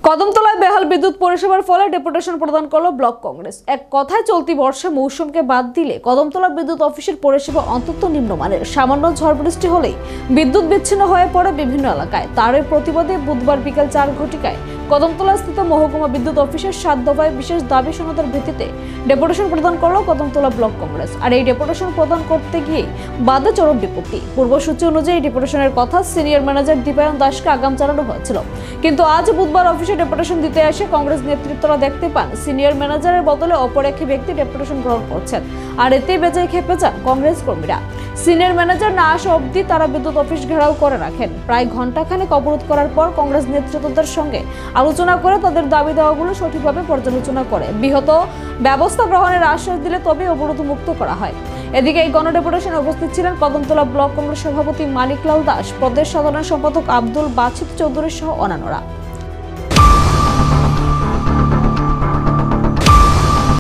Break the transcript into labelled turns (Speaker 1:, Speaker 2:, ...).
Speaker 1: কদমতলায় বেহাল বিদ্যুৎ পরিষেবার ফলে ডেপুটেশন প্রদান করলো ব্লক কংগ্রেস। এক কথায় চলতি বর্ষে মৌসুমকে বাদ দিলে কদমতলা বিদ্যুৎ অফিসের পরিষেবা অত্যন্ত নিম্নমানের। সামান্য ঝড় বৃষ্টি হলেই বিদ্যুৎ বিচ্ছিন্ন হয়ে পড়ে বিভিন্ন এলাকায়। তারই প্রতিবাদে বুধবার বিকেল 4 ঘটিকায় কদমতলা স্থিত মহকুমা বিদ্যুৎ অফিসের 7 দফায় বিশেষ দাবি সনদের ভিত্তিতে ডেপুটেশন প্রদান করলো কদমতলা ব্লক কংগ্রেস। আর এই ডেপুটেশন প্রদান করতে গিয়ে বাদে চরম বিপত্তি। পূর্বসূচি অনুযায়ী ডেপুটেশনের কথা সিনিয়র ম্যানেজার দীপায়ন দাসকে আগাম জানানো হয়েছিল, কিন্তু আজ বুধবার অফিসে ডেপুটেশন দিতে এসে কংগ্রেস নেতৃত্বরা দেখতে পান সিনিয়র ম্যানেজারের বদলে অপর এক ব্যক্তি ডেপুটেশন গ্রহণ করছেন। আর এতেই বেজায় খেপে যান কংগ্রেস কর্মীরা। সিনিয়র ম্যানেজার না আসা অবধি তারা বিদ্যুৎ অফিস ঘেরাও করে রাখেন। প্রায় ঘণ্টাখানেক অবরোধ করার পর কংগ্রেস নেতৃত্বদের সঙ্গে আলোচনা করে তাদের দাবি দেওয়াগুলো সঠিকভাবে পর্যালোচনা করে বৃহৎ ব্যবস্থা গ্রহণের আশ্বাস দিলে তবে অবরোধ মুক্ত করা হয়। এদিকে এই গণডেপুটেশনে উপস্থিত ছিলেন কদমতলা ব্লক কংগ্রেস সভাপতি মানিক লাল দাস, প্রদেশ সাধারণ সম্পাদক আব্দুল বাছিত চৌধুরী সহ অন্যান্যরা।